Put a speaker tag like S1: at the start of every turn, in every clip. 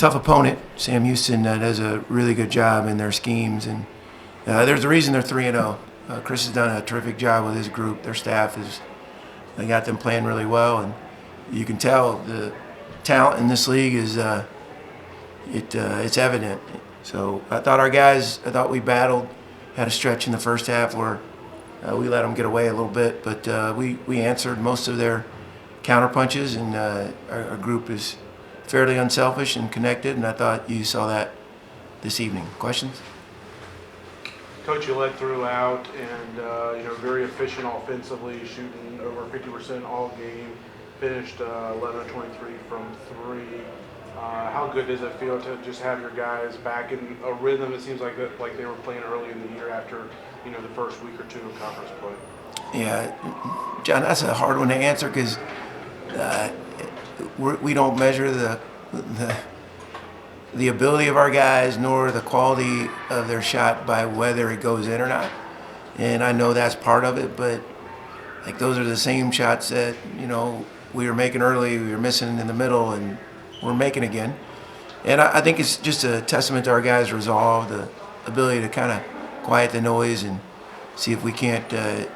S1: tough opponent. Sam Houston does a really good job in their schemes, and there's a reason they're 3-0. Chris has done a terrific job with his group. Their staff they got them playing really well, and you can tell the talent in this league is it's evident. So I thought we battled, had a stretch in the first half where we let them get away a little bit, but we answered most of their counter punches, and our group is fairly unselfish and connected, and I thought you saw that this evening. Questions?
S2: Coach, you led throughout, and very efficient offensively, shooting over 50% all game. Finished 11 of 23 from three. How good does it feel to just have your guys back in a rhythm? It seems like they were playing early in the year after the first week or two of conference play.
S1: Yeah, John, that's a hard one to answer because we don't measure the ability of our guys nor the quality of their shot by whether it goes in or not. And I know that's part of it, but like those are the same shots that we were making early, we were missing in the middle, and we're making again. And I think it's just a testament to our guys' resolve, the ability to kind of quiet the noise and see if we can't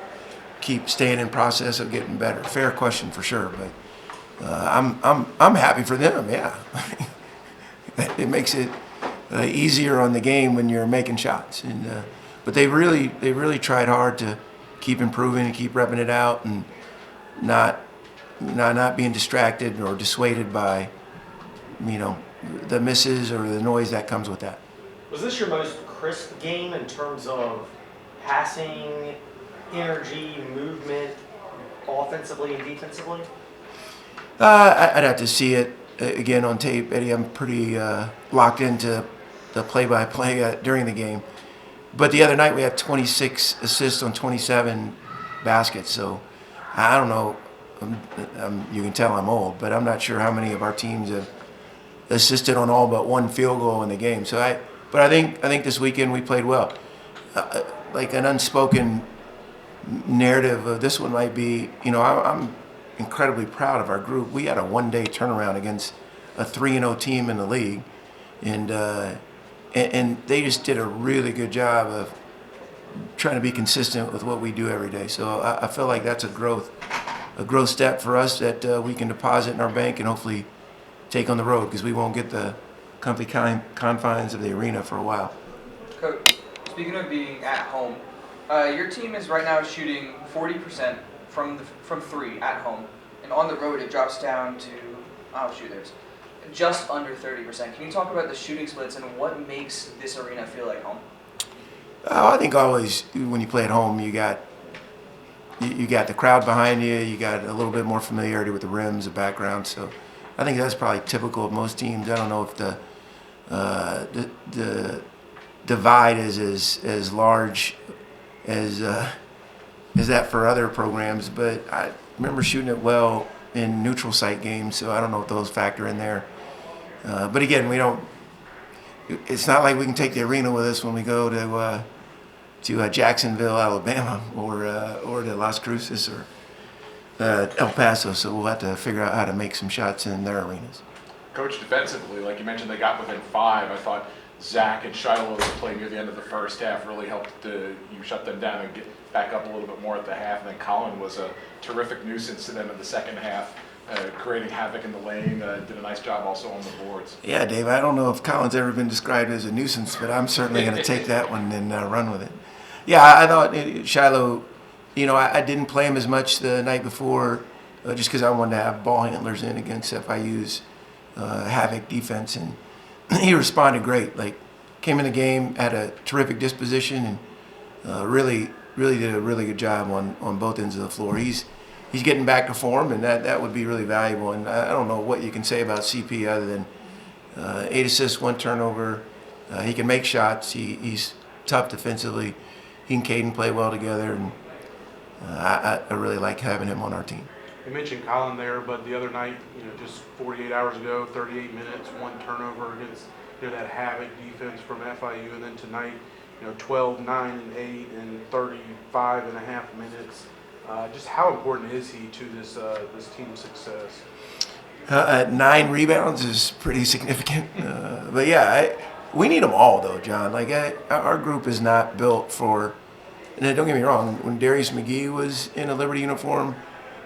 S1: keep staying in process of getting better. Fair question for sure, but I'm happy for them. Yeah, it makes it easier on the game when you're making shots. And but they really tried hard to keep improving and keep repping it out and not being distracted or dissuaded by the misses or the noise that comes with that.
S3: Was this your most crisp game in terms of passing, energy, movement, offensively and defensively?
S1: I'd have to see it again on tape, Eddie. I'm pretty locked into the play-by-play during the game. But the other night we had 26 assists on 27 baskets, so I don't know. You can tell I'm old, but I'm not sure how many of our teams have assisted on all but one field goal in the game. So I think this weekend we played well. Like an unspoken narrative of this one might be, I'm incredibly proud of our group. We had a one-day turnaround against a 3-0 team in the league, and they just did a really good job of trying to be consistent with what we do every day. So I feel like that's a growth step for us that we can deposit in our bank and hopefully take on the road, because we won't get the comfy confines of the arena for a while.
S4: Coach, speaking of being at home, your team is right now shooting 40% from three at home, and on the road it drops down to there's just under 30%. Can you talk about the shooting splits and what makes this arena feel like home?
S1: I think always when you play at home, you got the crowd behind you. You got a little bit more familiarity with the rims, the background. So I think that's probably typical of most teams. I don't know if the divide is as large as that for other programs, but I remember shooting it well in neutral site games, so I don't know if those factor in there. But again, it's not like we can take the arena with us when we go to Jacksonville, Alabama, or to Las Cruces or El Paso, so we'll have to figure out how to make some shots in their arenas.
S5: Coach, defensively, like you mentioned, they got within 5. I thought Zach and Shiloh's play near the end of the first half really helped you shut them down and get back up a little bit more at the half. And then Colin was a terrific nuisance to them in the second half, creating havoc in the lane. Did a nice job also on the boards.
S1: Yeah, Dave, I don't know if Colin's ever been described as a nuisance, but I'm certainly going to take that one and run with it. Yeah, I thought Shiloh, I didn't play him as much the night before just because I wanted to have ball handlers in against FIU's havoc defense, and he responded great. Like, came in the game, had a terrific disposition, and really did a really good job on both ends of the floor. He's getting back to form, and that would be really valuable. And I don't know what you can say about CP other than 8 assists, 1 turnover. He can make shots. He's tough defensively. He and Caden play well together, and I really like having him on our team.
S2: You mentioned Colin there, but the other night, just 48 hours ago, 38 minutes, 1 turnover against that havoc defense from FIU, and then tonight, 12, 9, and 8, and 35 and a half minutes. Just how important is he to this team's success?
S1: 9 rebounds is pretty significant. But yeah, we need them all though, John. Like our group is not built for. And don't get me wrong. When Darius McGee was in a Liberty uniform,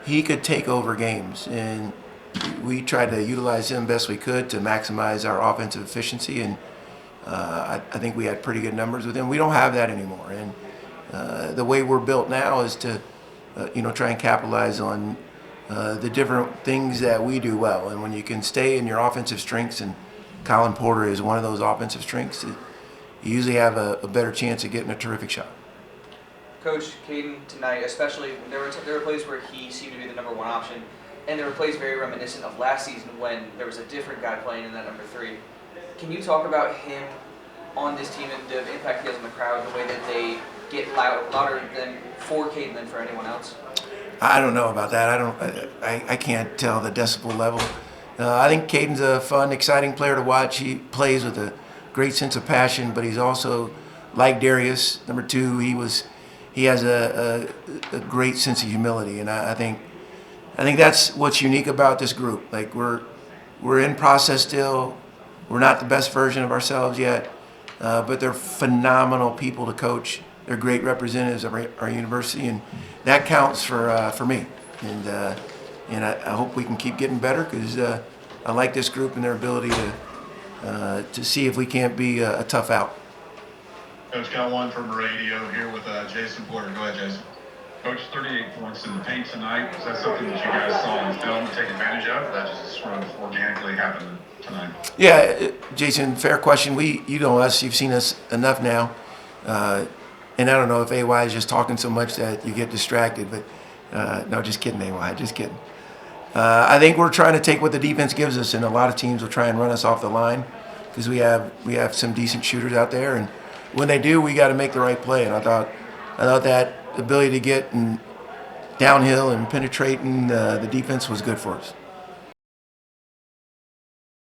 S1: he could take over games, and we tried to utilize him best we could to maximize our offensive efficiency. And I think we had pretty good numbers with him. We don't have that anymore, and the way we're built now is to, try and capitalize on the different things that we do well. And when you can stay in your offensive strengths, and Colin Porter is one of those offensive strengths, you usually have a better chance of getting a terrific shot.
S4: Coach Caden tonight, especially there were plays where he seemed to be the number 1 option, and there were plays very reminiscent of last season when there was a different guy playing in that number 3. Can you talk about him on this team and the impact he has on the crowd, the way that they get louder than for Caden than for anyone else?
S1: I don't know about that. I can't tell the decibel level. I think Caden's a fun, exciting player to watch. He plays with a great sense of passion, but he's also like Darius, number 2. He has a great sense of humility, and I think that's what's unique about this group. Like we're in process still. We're not the best version of ourselves yet, but they're phenomenal people to coach. They're great representatives of our university, and that counts for me. And I hope we can keep getting better, because I like this group and their ability to see if we can't be a tough out.
S6: Coach, got one from radio here with Jason Porter. Go ahead, Jason.
S7: Coach, 38 points in the paint tonight. Is that something that you guys saw on film to take advantage of, or that just sort of organically happened tonight?
S1: Yeah, Jason, fair question. You know us. You've seen us enough now. And I don't know if AY is just talking so much that you get distracted, but no, just kidding, AY, just kidding. I think we're trying to take what the defense gives us, and a lot of teams will try and run us off the line, because we have some decent shooters out there, and when they do, we got to make the right play. And I thought that ability to get downhill and penetrating the defense was good for us.